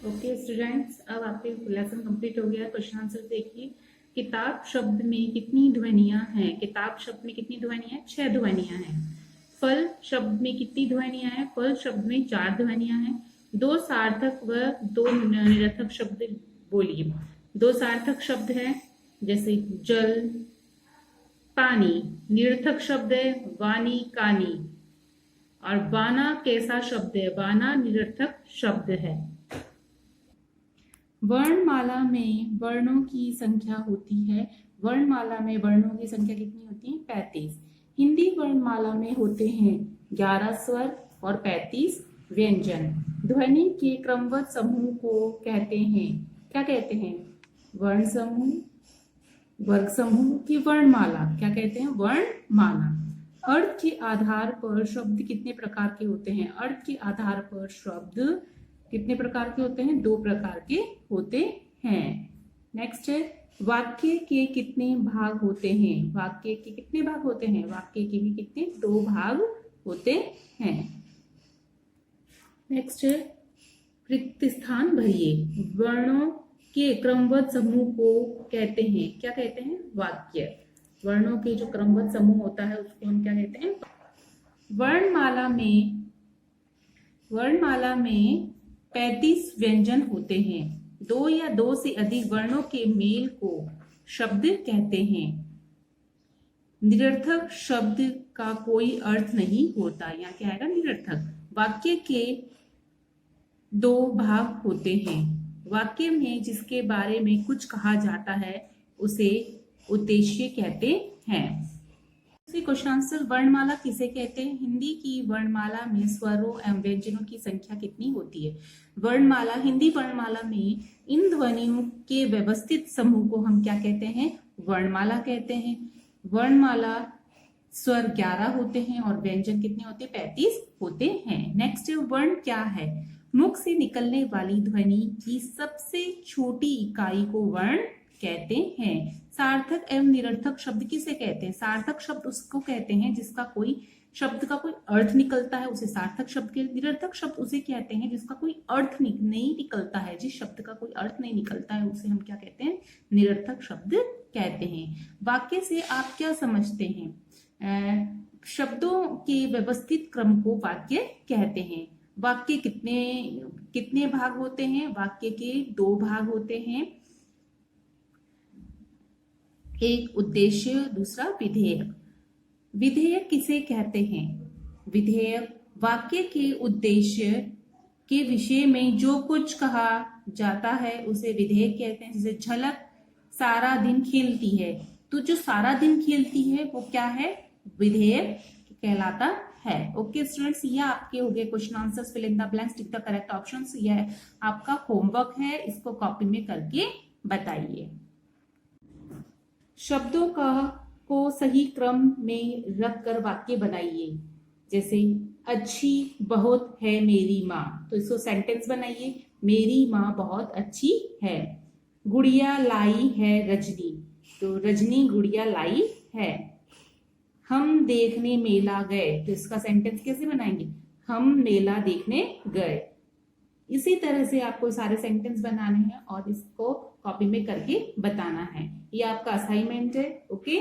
Okay students, अब आपके lesson complete हो गया। क्वेश्चन आंसर देखिए। किताब शब्द में कितनी ध्वनियां हैं? किताब शब्द में कितनी ध्वनियां हैं? 6 ध्वनियां हैं। फल शब्द में कितनी ध्वनियां हैं? फल शब्द में 4 ध्वनियां हैं। 2 सार्थक व 2 निरर्थक शब्द बोलिए। 2 सार्थक शब्द हैं जैसे जल, पानी। निरर्थक शब्द है वानी, कानी। और बाना कैसा शब्द है? बाना निरर्थक शब्द है। वर्णमाला में वर्णों की संख्या होती है। वर्णमाला में वर्णों की संख्या कितनी होती है? 35। हिंदी वर्णमाला में होते हैं 11 स्वर और 35 व्यंजन। ध्वनि के क्रमबद्ध समूह को कहते हैं, क्या कहते हैं? वर्ण समूह, वर्ग समूह की वर्णमाला क्या कहते हैं? वर्णमाला। अर्थ के आधार पर शब्द कितने प्रकार के होते हैं? अर्थ के आधार पर शब्द कितने प्रकार के होते हैं? 2 प्रकार के होते हैं। नेक्स्ट है, वाक्य के कितने भाग होते हैं? वाक्य के कितने भाग होते हैं? वाक्य के भी कितने? 2 भाग होते हैं। नेक्स्ट है, रिक्त स्थान भरिए। वर्णों के क्रमबद्ध समूह को कहते हैं, क्या कहते हैं? वाक्य। वर्णों के जो क्रमबद्ध समूह होता है उसको हम क्या कहते हैं? वर्णमाला में 35 व्यंजन होते हैं। 2 या 2 से अधिक वर्णों के मेल को शब्द कहते हैं। निरर्थक शब्द का कोई अर्थ नहीं होता। यहाँ क्या आएगा? निरर्थक। वाक्य के 2 भाग होते हैं। वाक्य में जिसके बारे में कुछ कहा जाता है उसे उद्देश्य कहते हैं। क्वेश्चन आंसर, वर्णमाला किसे कहते हैं? हिंदी की वर्णमाला में स्वरों एवं व्यंजनों की संख्या कितनी होती है? वर्णमाला, हिंदी वर्णमाला में इन ध्वनियों के व्यवस्थित समूह को हम क्या कहते हैं? वर्णमाला कहते हैं। वर्णमाला स्वर 11 होते हैं और व्यंजन कितने होते हैं? 35 होते हैं। नेक्स्ट, वर्ण क्या है? मुख से निकलने वाली ध्वनि की सबसे छोटी इकाई को वर्ण कहते हैं। सार्थक एवं निरर्थक शब्द किसे कहते हैं? सार्थक शब्द उसको कहते हैं जिसका कोई शब्द का कोई अर्थ निकलता है, उसे सार्थक शब्द के। निरर्थक शब्द उसे कहते हैं जिसका कोई अर्थ नहीं निकलता है। जिस शब्द का कोई अर्थ नहीं निकलता है उसे हम क्या कहते हैं? निरर्थक शब्द कहते हैं। वाक्य से आप क्या समझते हैं? शब्दों के व्यवस्थित क्रम को वाक्य कहते हैं। वाक्य कितने भाग होते हैं? वाक्य के 2 भाग होते हैं, एक उद्देश्य, दूसरा विधेयक। विधेयक किसे कहते हैं? विधेयक वाक्य के उद्देश्य के विषय में जो कुछ कहा जाता है उसे विधेयक कहते हैं। जैसे झलक सारा दिन खेलती है, तो जो सारा दिन खेलती है वो क्या है? विधेयक कहलाता है। ओके स्टूडेंट्स, ये आपके हो गए question answers. Fill in the blanks, tick the correct options. यह आपका होमवर्क है, इसको कॉपी में करके बताइए। शब्दों को सही क्रम में रखकर वाक्य बनाइए। जैसे अच्छी बहुत है मेरी माँ, तो इसको सेंटेंस बनाइए। मेरी माँ बहुत अच्छी है। गुड़िया लाई है रजनी, तो रजनी गुड़िया लाई है। हम देखने मेला गए, तो इसका सेंटेंस कैसे बनाएंगे? हम मेला देखने गए। इसी तरह से आपको सारे सेंटेंस बनाने हैं और इसको कॉपी में करके बताना है। ये आपका असाइनमेंट है। ओके।